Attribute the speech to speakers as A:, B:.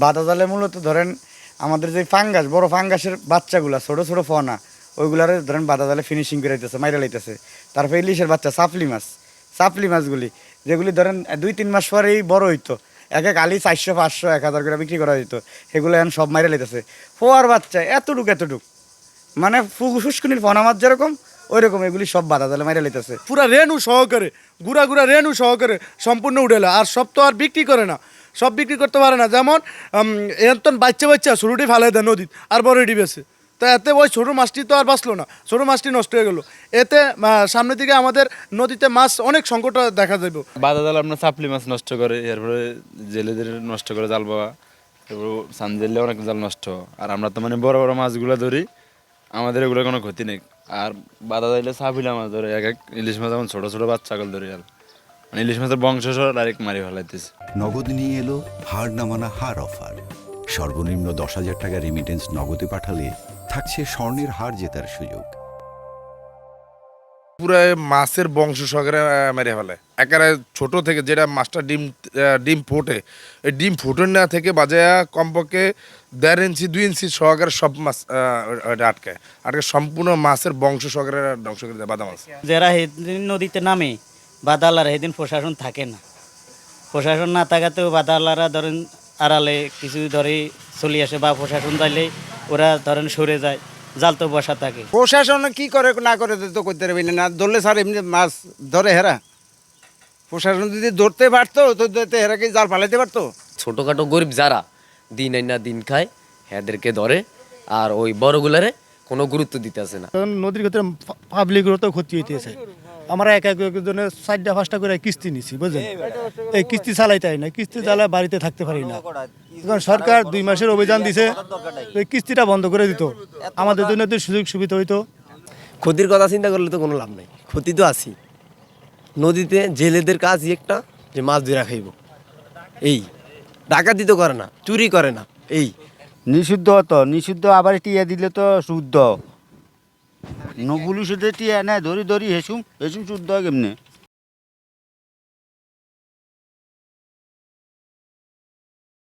A: বাধা জালে মূলত ধরেন আমাদের যে ফাঙ্গাস বড় ফাঙ্গাসের বাচ্চাগুলা ছোট ছোট ফনা ওইগুলারে ধরেন বাধা জালে ফিনিশিং করে দিতেছে মাইরা লাইতেছে। তারপরে ইলিশের বাচ্চা সাপলি মাছগুলি যেগুলি ধরেন 2-3 মাস পরেই বড় হইতো, এক এক আলি 400-500-1000 করে বিক্রি করা যেত, সেগুলো এখন সব মাইরা লাইতেছে। ফোয়ার বাচ্চা এতটুক মানে ফুসকুনির ফনা মাছ যেরকম ওই রকম এগুলি সব বাধা জালে মাইরা লাইতেছে।
B: পুরা রেণু সহকারে গুড়া রেণু সহকারে সম্পূর্ণ উঠেলে। আর সব তো আর বিক্রি করে না, সব বিক্রি করতে পারে না। যেমন এতন বাচ্চা ছোটোটি ফালাই দেয় নদীত আর বড়টি বেছে, তা এতে ওই ছোটো মাছটি তো আর বাঁচলো না, ছোটো মাছটি নষ্ট হয়ে গেলো। এতে সামনের দিকে আমাদের নদীতে মাছ অনেক সংকট দেখা যাবে।
C: বাধা জাল আপনার চাপলি মাছ নষ্ট করে, এরপরে জেলেদের নষ্ট করে জাল পাওয়া, তারপর সান জেলে অনেক জাল নষ্ট। আর আমরা তো মানে বড় বড় মাছগুলো ধরি, আমাদের এগুলো কোনো ক্ষতি নেই। আর বাধা যাইলে চাপিলা মাছ ধরে, এক এক ইলিশ মাছ যেমন ছোটো ছোটো বাচ্চাগুলো ধরি। আর মানে ইলিশ মাছের বংশ ডাইরেক্ট মারি ফেলাইতেছে।
D: নগদ নিয়ে এলো হার না মানা হার অফার। সর্বনিম্ন 10,000 টাকা রেমিটেন্স নগদে পাঠালে থাকছে স্বর্ণের হার জেতার সুযোগ।
E: পুরো মাছের বংশ সহকারে মেরে ফেলে একেবারে ছোট থেকে, যেটা মাছটা ডিম ফোটে, এই ডিম ফুটে না থেকে বাজায়া কমপক্ষে 1.5 ইঞ্চি 2 ইঞ্চি সহকারে সব মাছ আটকে সম্পূর্ণ মাছের বংশ সহকারে ধ্বংস করে দেয় বাদা মাছ।
F: যারা সেদিন নদীতে নামে বাদালার সেদিন প্রশাসন থাকে না, প্রশাসন না থাকাতেও বাদালারা ধরেন আড়ালে কিছু ধরে চলে আসে, বা প্রশাসন চাইলে ওরা ধরেন সরে যায়, জাল তো বসা থাকে।
G: প্রশাসন কি করে না করে তো করতে পারবি না, ধরলে স্যার এমনি মাছ ধরে হেরা। প্রশাসন যদি ধরতে পারতো তো হেরা কি জাল ফালাইতে পারতো।
H: ছোটোখাটো গরিব যারা দিন আই না দিন খায় এদেরকে ধরে, আর ওই বড়গুলারে কোনো গুরুত্ব দিতেছে না।
B: নদীর ক্ষেত্রে পাবলিকেরও তো ক্ষতি হইতেছে। আমরা এক একজনের 4টা-5টা করে কিস্তি নিছি, বুঝলেন। এই কিস্তি চালাইতে না, কিস্তি চালায় বাড়িতে থাকতে পারি না। এখন সরকার 2 মাসের অভিযান দিছে, এই কিস্তিটা বন্ধ করে দিত, আমাদের জন্য তো সুযোগ সুবিধা হইতো।
H: ক্ষতির কথা চিন্তা করলে তো কোনো লাভ নাই, ক্ষতি তো আছি। নদীতে জেলেদের কাজই একটা যে মাছ ধরে খাইব, এই ডাকাতি তো করে না, চুরি করে না, এই
A: নিষিদ্ধ হতো, নিষিদ্ধ আবার টিয়া দিলে তো শুদ্ধ। পুলিশে টিয়া নেয় ধরি হেসুম শুদ্ধ হয় কেমনে।